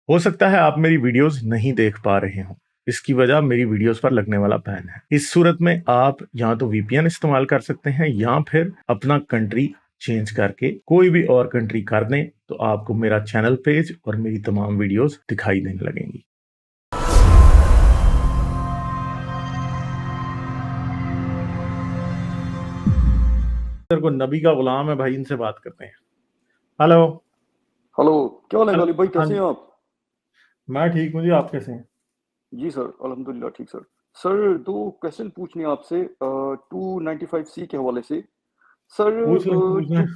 हो सकता है आप मेरी वीडियोस नहीं देख पा रहे हो। इसकी वजह मेरी वीडियोस पर लगने वाला बैन है। इस सूरत में आप या तो वीपीएन इस्तेमाल कर सकते हैं या फिर अपना कंट्री चेंज करके कोई भी और कंट्री कर दें, तो आपको मेरा चैनल पेज और मेरी तमाम वीडियोस दिखाई देने लगेंगी। को नबी का गुलाम है भाई, इनसे बात करते हैं। हेलो। हेलो, क्या हाल है हेलो। गालिब भाई, हाँ कैसे जी, हैं आप? मैं ठीक हूँ जी, आप कैसे हैं? जी सर, अल्हम्दुलिल्लाह ठीक सर। सर, दो क्वेश्चन पूछने हैं आपसे 295C के हवाले से। सर, पूछ लें, पूछ लें।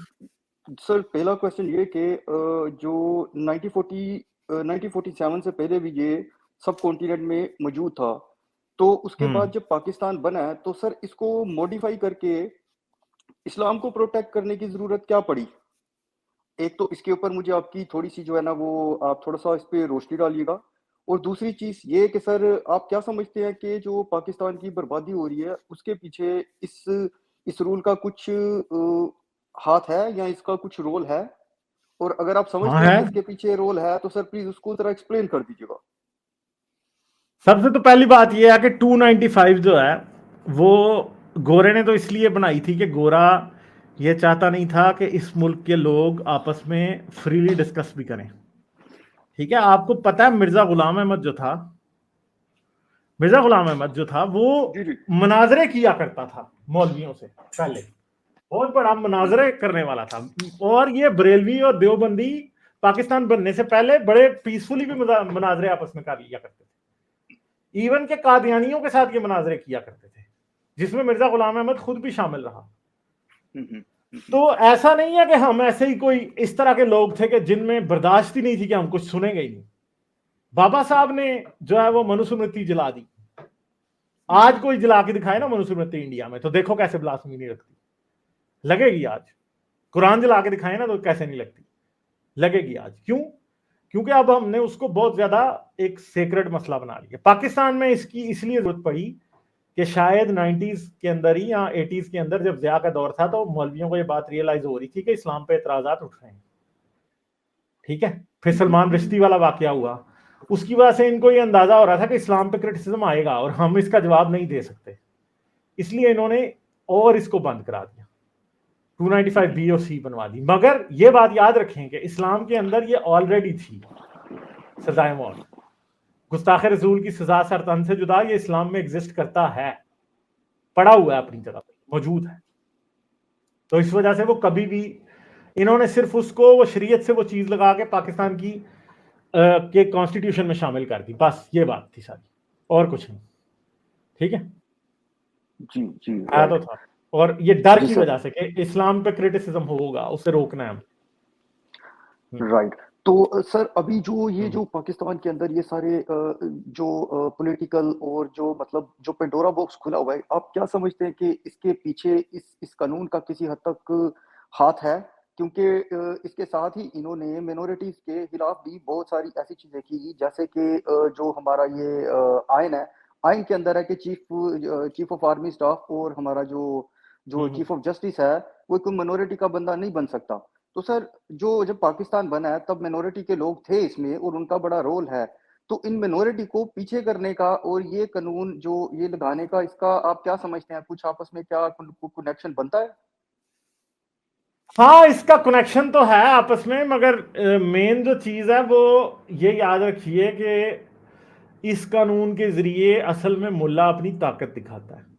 जो सर पहला क्वेश्चन ये कि जो 1947 से पहले भी ये सब कॉन्टिनेंट में मौजूद था, तो उसके हम्म। बाद जब पाकिस्तान बना है तो सर इसको मॉडिफाई करके इस्लाम को प्रोटेक्ट करने की ज़रूरत क्या पड़ी? एक तो इसके ऊपर मुझे आपकी थोड़ी-सी जो है ना वो आप थोड़ा-सा इस पे रोशनी डालिएगा। और दूसरी चीज़ ये कि सर आप क्या समझते हैं कि जो पाकिस्तान की बर्बादी हो रही है, उसके पीछे इस रूल का कुछ हाथ है या इसका कुछ रोल है? और अगर आप हाँ समझते हैं है। कि इसके पीछे रोल है, तो सर प्लीज़ उसको ज़रा एक्सप्लेन कर दीजिएगा। सबसे तो पहली बात यह है कि 295 जो है वो गोरे ने तो इसलिए बनाई थी कि गोरा ये चाहता नहीं था कि इस मुल्क के लोग आपस में फ्रीली डिस्कस भी करें। ठीक है, आपको पता है मिर्जा गुलाम अहमद जो था, मिर्जा गुलाम अहमद जो था वो जी, जी। मनाजरे किया करता था मौलवियों से पहले, बहुत बड़ा मनाजरे करने वाला था। और ये बरेलवी और देवबंदी पाकिस्तान बनने से पहले बड़े पीसफुली भी मनाजरे आपस में कर लिया करते थे। इवन के कादियानियों के साथ ये मनाजरे किया करते थे, जिसमें मिर्जा गुलाम अहमद खुद भी शामिल रहा। हुँ, हुँ। हुँ, हुँ। तो ऐसा नहीं है कि हम ऐसे ही कोई इस तरह के लोग थे कि जिनमें बर्दाश्त ही नहीं थी कि हम कुछ सुनेंगे ही नहीं। बाबा साहब ने जो है वो मनुस्मृति जला दी। हुँ, आज हुँ। कोई जला के दिखाए ना मनुस्मृति इंडिया में, तो देखो कैसे ब्लास्फेमी नहीं लगती, लगेगी आज। कुरान जला के दिखाए ना तो कैसे नहीं लगती, लगेगी आज। क्यों? क्योंकि अब हमने उसको बहुत ज्यादा एक सेक्रेट मसला बना लिया। पाकिस्तान में इसकी इसलिए जरूरत पड़ी कि शायद 90s के अंदर ही या 80s के अंदर जब ज़िया का दौर था, तो मौलवियों को ये बात रियलाइज हो रही थी कि इस्लाम पे एतराजात उठ रहे हैं। ठीक है, फिर हुँ, हुँ। सलमान हुँ, हुँ। रिश्ती वाला वाकया हुआ, उसकी वजह से इनको ये अंदाजा हो रहा था कि इस्लाम पे क्रिटिसिज्म आएगा और हम इसका जवाब नहीं दे सकते, इसलिए इन्होंने और इसको बंद करा दिया, हुँ, 295 हुँ। बी और सी बनवा दी। मगर ये बात याद रखें कि इस्लाम के अंदर ये ऑलरेडी थी सजाए मौत, गुस्ताखे रसूल की सजा सरतन से जुदा, ये इस्लाम में एग्जिस्ट करता है, पड़ा हुआ है अपनी जगह पे, मौजूद है। तो इस वजह से वो कभी भी, इन्होंने सिर्फ उसको वो शरीयत से वो चीज लगा के पाकिस्तान की के कॉन्स्टिट्यूशन में शामिल कर दी, बस ये बात थी सारी, और कुछ नहीं। ठीक है, जी, जी, आया राइट। तो था। और ये डर जी की सर। वजह से कि इस्लाम पे क्रिटिसिज्म होगा, उसे रोकना है हम। हम्म, राइट। तो सर अभी जो ये हम्म। जो पाकिस्तान के अंदर ये सारे जो पॉलिटिकल और जो मतलब जो पेंडोरा बॉक्स खुला हुआ है, आप क्या समझते हैं कि इसके पीछे इस कानून का किसी हद तक हाथ है? क्योंकि इसके साथ ही इन्होंने मिनॉरिटीज के खिलाफ भी बहुत सारी ऐसी चीजें की, जैसे कि जो हमारा ये आयन है, आयन के अंदर है कि चीफ ऑफ आर्मी स्टाफ और हमारा जो जो हम्म। चीफ ऑफ जस्टिस है, वो कोई मिनॉरिटी का बंदा नहीं बन सकता। तो सर जो जब पाकिस्तान बना है तब मिनॉरिटी के लोग थे इसमें और उनका बड़ा रोल है। तो इन मिनॉरिटी को पीछे करने का और ये कानून जो ये लगाने का, इसका आप क्या समझते हैं? कुछ आपस में क्या कनेक्शन बनता है? हाँ, इसका कनेक्शन तो है आपस में, मगर मेन जो चीज है वो ये याद रखिए कि इस कानून के जरिए असल में मुल्ला अपनी ताकत दिखाता है।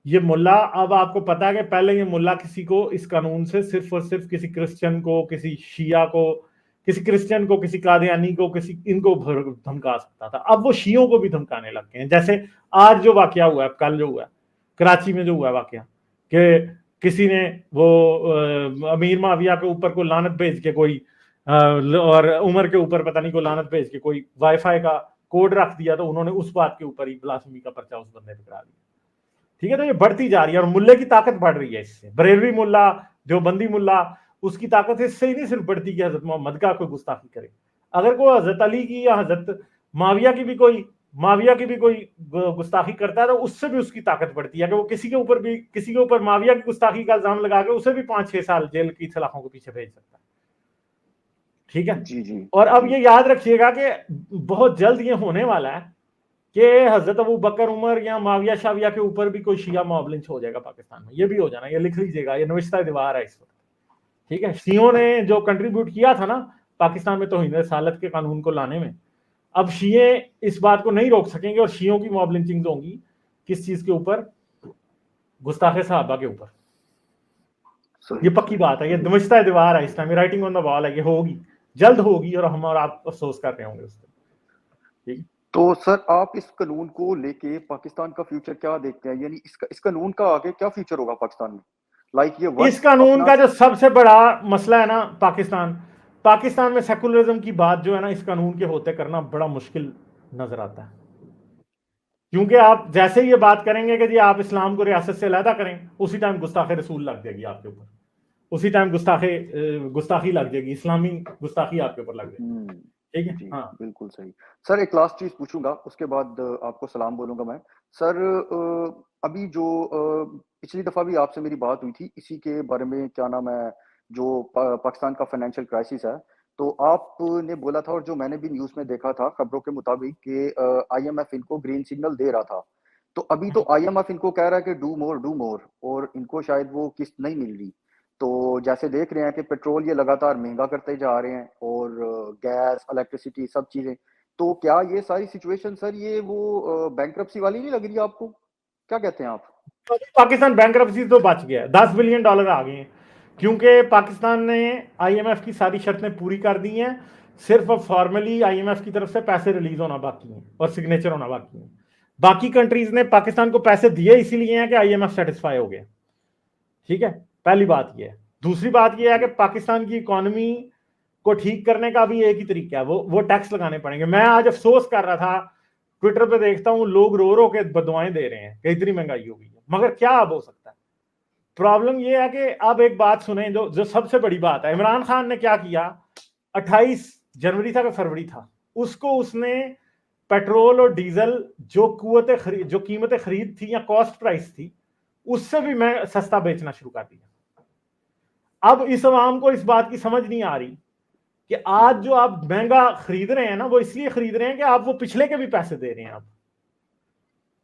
ये मुल्ला, अब आपको पता है कि पहले ये मुल्ला किसी को इस कानून से सिर्फ और सिर्फ किसी क्रिश्चियन को, किसी शिया को, किसी क्रिश्चियन को, किसी कादियानी को, किसी इनको धमका सकता था। अब वो शियों को भी धमकाने लग गए हैं। जैसे आज जो वाकया हुआ है, कल जो हुआ है कराची में, जो हुआ है वाकया कि किसी ने वो अमीर माविया के ऊपर को लानत भेज के कोई और उमर के ऊपर पता नहीं को लानत भेज के कोई वाईफाई का कोड रख दिया, तो उन्होंने उस बात के ऊपर ही ब्लास्फेमी का पर्चा उस बंदे पे करा दिया। ठीक है, तो ये बढ़ती जा रही है और मुल्ले की ताकत बढ़ रही है इससे। बरेलवी मुल्ला, देवबंदी मुल्ला, उसकी ताकत इससे ही नहीं सिर्फ बढ़ती कि हजरत मोहम्मद का कोई गुस्ताखी करे। अगर कोई हजरत अली की या हजरत माविया की भी कोई गुस्ताखी करता है, तो उससे भी उसकी ताकत बढ़ती है कि वो किसी के ऊपर माविया की गुस्ताखी का इल्जाम लगा के उसे भी 5-6 साल जेल की सलाखों के पीछे भेज सकता है। ठीक है। जी जी और अब जी। ये याद रखिएगा कि बहुत जल्द ये होने वाला है कि हजरत अबू बकर उमर या माविया शाविया के ऊपर भी कोई शिया मॉब लिंच हो जाएगा पाकिस्तान में। ये भी हो जाना, ये लिख लीजिएगा, ये नविश्ता दीवार है इस वक्त। ठीक है, शियों ने जो कंट्रीब्यूट किया था ना पाकिस्तान में तौहीन रसालत के कानून को लाने में, अब शिये इस बात को नहीं रोक सकेंगे और शियों की मॉब लिंचिंग होंगी किस चीज के ऊपर, गुस्ताखे साहबा के ऊपर। सही ये पक्की सही बात है, ये सही। नविश्ता दीवार है, इस time writing on the wall है, ये होगी, जल्द होगी और हम और आप अफसोस कर रहे होंगे उस पर। ठीक है। तो सर आप इस कानून को लेके पाकिस्तान का फ्यूचर क्या देखते हैं, यानी इस कानून का आगे क्या फ्यूचर होगा पाकिस्तान में? लाइक ये इस वर्क कानून अपना। का जो सबसे बड़ा मसला है ना, पाकिस्तान में सेकुलरिज्म की बात जो है ना, इस कानून के होते करना बड़ा मुश्किल नजर आता है। क्योंकि आप जैसे ही ये बात करेंगे कि जी आप इस्लाम को रियासत से अलहदा करें, उसी टाइम गुस्ताखे रसूल लग जाएगी आपके ऊपर, उसी टाइम गुस्ताखी लग जाएगी, इस्लामी गुस्ताखी आपके ऊपर लग जाएगी। हम्म। ठीक है। जी हाँ। बिल्कुल सही। सर एक लास्ट चीज पूछूंगा, उसके बाद आपको सलाम बोलूंगा मैं। सर अभी जो पिछली दफा भी आपसे मेरी बात हुई थी इसी के बारे में, क्या नाम है, जो पाकिस्तान का फाइनेंशियल क्राइसिस है, तो आपने बोला था और जो मैंने भी न्यूज में देखा था खबरों के मुताबिक कि आईएमएफ इनको ग्रीन सिग्नल दे रहा था। तो अभी तो आईएमएफ इनको कह रहा है कि डू मोर, और इनको शायद वो किस्त नहीं मिल रही। तो जैसे देख रहे हैं कि पेट्रोल ये लगातार महंगा करते जा रहे हैं, और गैस, इलेक्ट्रिसिटी, सब चीजें। तो क्या ये सारी सिचुएशन सर ये वो बैंक्रप्सी वाली नहीं लग रही आपको? क्या कहते हैं आप? तो पाकिस्तान बैंकरप्सी तो बच गया, $10 बिलियन आ गए हैं, क्योंकि पाकिस्तान ने आईएमएफ की सारी शर्तें पूरी कर दी हैं। सिर्फ अब फॉर्मली आईएमएफ की तरफ से पैसे रिलीज होना बाकी हैं और सिग्नेचर होना बाकी है। बाकी कंट्रीज ने पाकिस्तान को पैसे दिए इसीलिए हैं कि आईएमएफ सेटिस्फाई हो गया। ठीक है, पहली बात यह है। दूसरी बात यह है कि पाकिस्तान की इकोनॉमी को ठीक करने का भी एक ही तरीका है, वो टैक्स लगाने पड़ेंगे। मैं आज अफसोस कर रहा था, ट्विटर पे देखता हूं लोग रो रो के बदुआएं दे रहे हैं कि इतनी महंगाई हो गई है, मगर क्या अब हो सकता है। प्रॉब्लम यह है कि अब एक बात सुने, जो सबसे बड़ी बात है, इमरान खान ने क्या किया, 28 जनवरी था कि फरवरी था, उसको उसने पेट्रोल और डीजल जो कीमतें खरीद थी या कॉस्ट प्राइस थी, उससे भी मैं सस्ता बेचना शुरू कर दिया। अब इस अवाम को इस बात की समझ नहीं आ रही कि आज जो आप महंगा खरीद रहे हैं ना, वो इसलिए खरीद रहे हैं कि आप वो पिछले के भी पैसे दे रहे हैं। आप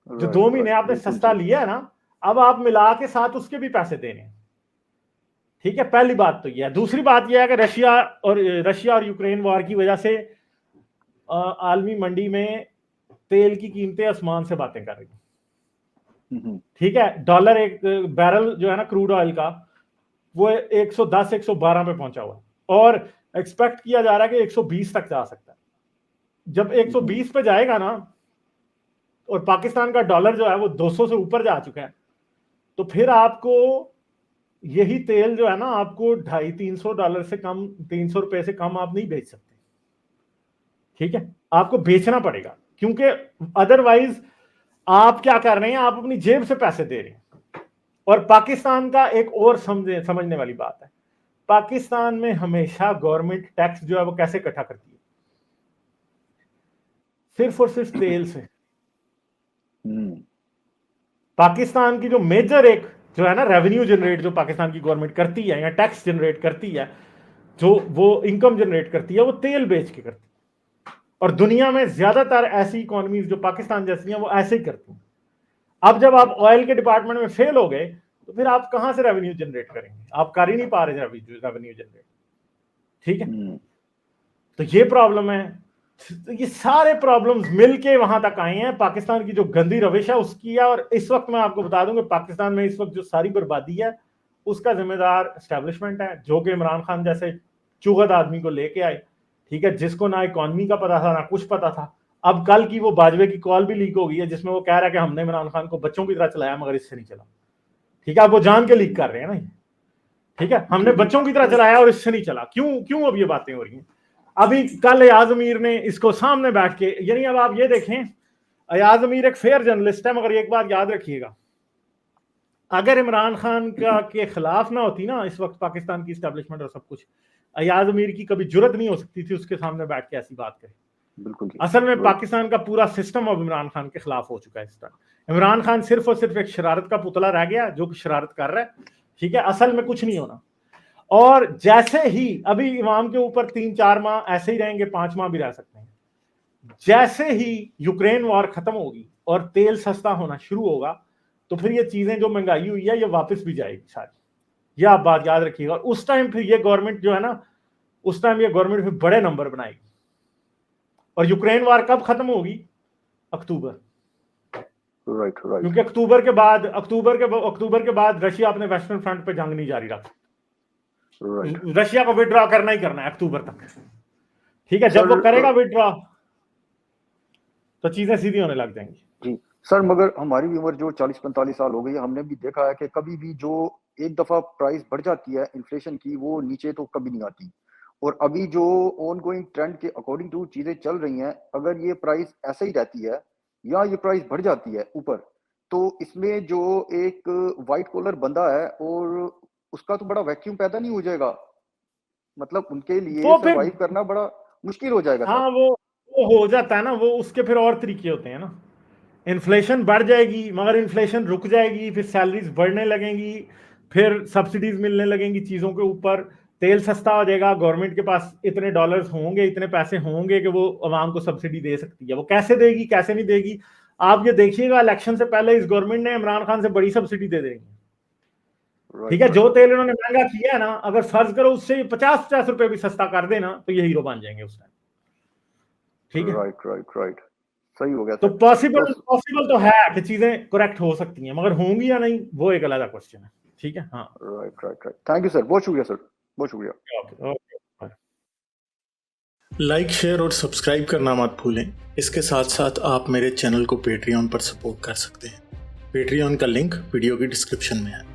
जो 2 महीने राइट आपने बिल्कुल सस्ता जी। लिया है ना, अब आप मिला के साथ उसके भी पैसे दे रहे हैं। ठीक है, पहली बात तो यह है। दूसरी बात यह है कि रशिया और यूक्रेन वॉर की वजह से आलमी मंडी में तेल की कीमतें आसमान से बातें कर रही हैं। ठीक है, डॉलर एक बैरल जो है ना क्रूड ऑयल का, वो 110 112 पे पहुंचा हुआ है और एक्सपेक्ट किया जा रहा है कि 120 तक जा सकता है। जब 120 पे जाएगा ना, और पाकिस्तान का डॉलर जो है वो 200 से ऊपर जा चुका है, तो फिर आपको यही तेल जो है ना, आपको $250-300 से कम, $300 से कम आप नहीं बेच सकते। ठीक है, आपको बेचना पड़ेगा, क्योंकि अदरवाइज आप क्या कर रहे हैं, आप अपनी जेब से पैसे दे रहे हैं। और पाकिस्तान का एक और समझने वाली बात है, पाकिस्तान में हमेशा गवर्नमेंट टैक्स जो है वो कैसे इकट्ठा करती है, सिर्फ और सिर्फ तेल से। पाकिस्तान की जो मेजर एक जो है ना रेवेन्यू जनरेट जो पाकिस्तान की गवर्नमेंट करती है या टैक्स जनरेट करती है, जो वो इनकम जनरेट करती है, वो तेल बेच के करती है। और दुनिया में ज्यादातर ऐसी इकोनॉमीज जो पाकिस्तान जैसी हैं वो ऐसे ही करती हैं। अब जब आप ऑयल के डिपार्टमेंट में फेल हो गए, तो फिर आप कहां से रेवेन्यू जनरेट करेंगे? आप कर ही नहीं पा रहे रेवेन्यू जनरेट। ठीक है, तो ये प्रॉब्लम है। तो ये सारे प्रॉब्लम्स मिलके वहां तक आए हैं। पाकिस्तान की जो गंदी रविश है उसकी है। और इस वक्त मैं आपको बता दूं कि पाकिस्तान में इस वक्त जो सारी बर्बादी है उसका जिम्मेदार एस्टेब्लिशमेंट है, जो कि इमरान खान जैसे चुगत आदमी को लेके आए। ठीक है, जिसको ना इकोनॉमी का पता था ना कुछ पता था। अब कल की वो बाजवे की कॉल भी लीक हो गई है, जिसमें वो कह रहा है कि हमने इमरान खान को बच्चों की तरह चलाया मगर इससे नहीं चला। ठीक है, अब वो जान के लीक कर रहे हैं ना। ठीक है, हमने बच्चों की तरह चलाया और इससे नहीं चला। क्यों क्यों अब ये बातें हो रही हैं? अभी कल अयाज अमीर ने इसको सामने बैठ के, यानी अब आप ये देखें, अयाज अमीर एक फेयर जर्नलिस्ट है, मगर एक बात याद रखिएगा, अगर इमरान खान के खिलाफ ना होती ना इस वक्त पाकिस्तान की एस्टेब्लिशमेंट और सब कुछ, अयाज अमीर की कभी जुर्रत नहीं हो सकती थी उसके सामने बैठ के ऐसी बात करे। बिल्कुल असल में पाकिस्तान का पूरा सिस्टम अब इमरान खान के खिलाफ हो चुका है इस टाइम। इमरान खान सिर्फ और सिर्फ एक शरारत का पुतला रह गया जो कि शरारत कर रहा है। ठीक है, असल में कुछ नहीं होना। और जैसे ही अभी इमाम के ऊपर 3-4 माह ऐसे ही रहेंगे, 5 माह भी रह सकते हैं, जैसे ही यूक्रेन वॉर खत्म होगी और तेल सस्ता होना शुरू होगा तो फिर ये चीजें जो महंगाई हुई है ये वापस भी जाएगी सारी। ये आप बात याद रखिएगा। और उस टाइम फिर ये गवर्नमेंट जो है ना, उस टाइम ये गवर्नमेंट फिर बड़े नंबर बनाएगी। और यूक्रेन वॉर कब खत्म होगी? अक्टूबर। Right right. क्योंकि अक्टूबर के बाद रशिया अपने वेस्टर्न फ्रंट पे जंग नहीं जारी रखता। राइट रशिया को विड्रॉ करना ही करना है अक्टूबर तक, ठीक है। जब वो करेगा विड्रॉ तो चीजें सीधी होने लग जाएंगी। जी सर, मगर हमारी भी उम्र जो 40-45 साल हो गई है, हमने भी देखा है कि कभी भी जो एक दफा प्राइस बढ़ जाती है इन्फ्लेशन की, वो नीचे तो कभी नहीं आती। और अभी जो ऑन गोइंग ट्रेंड के अकॉर्डिंग टू चीजें चल रही हैं, अगर ये प्राइस ऐसे ही रहती है या ये प्राइस बढ़ जाती है ऊपर, तो इसमें जो एक व्हाइट कॉलर बंदा है और उसका तो बड़ा वैक्यूम पैदा नहीं हो जाएगा, मतलब उनके लिए वो फिर सरवाइव करना बड़ा मुश्किल हो जाएगा सर। हाँ वो हो जाता है ना। वो उसके फिर और तरीके होते हैं ना। इन्फ्लेशन बढ़ जाएगी मगर इन्फ्लेशन रुक जाएगी, फिर सैलरीज बढ़ने लगेंगी, फिर सब्सिडीज मिलने लगेंगी चीज़ों के ऊपर, तेल सस्ता हो जाएगा, गवर्नमेंट के पास इतने डॉलर्स होंगे, इतने पैसे होंगे कि वो अवाम को सब्सिडी दे सकती है। वो कैसे देगी, कैसे नहीं देगी, आप ये देखिएगा। इलेक्शन से पहले इस गवर्नमेंट ने इमरान खान से बड़ी सब्सिडी दे देगी, ठीक है। जो तेल इन्होंने महंगा किया है ना, अगर फर्ज करो उससे 50-50 रुपए भी सस्ता कर देना तो ये हीरो बन जाएंगे उस टाइम, ठीक है। राइट राइट राइट, सही हो गया तो सर। पॉसिबल तो है कि चीजें करेक्ट हो सकती हैं, मगर होंगी या नहीं वो एक अलग क्वेश्चन है, ठीक है। हाँ right right right, thank you sir, बहुत शुक्रिया सर, बहुत शुक्रिया। Okay okay. लाइक, शेयर और सब्सक्राइब करना मत भूलें। इसके साथ साथ आप मेरे चैनल को पेट्रियन पर सपोर्ट कर सकते हैं। पेट्रियन का लिंक वीडियो की डिस्क्रिप्शन में है।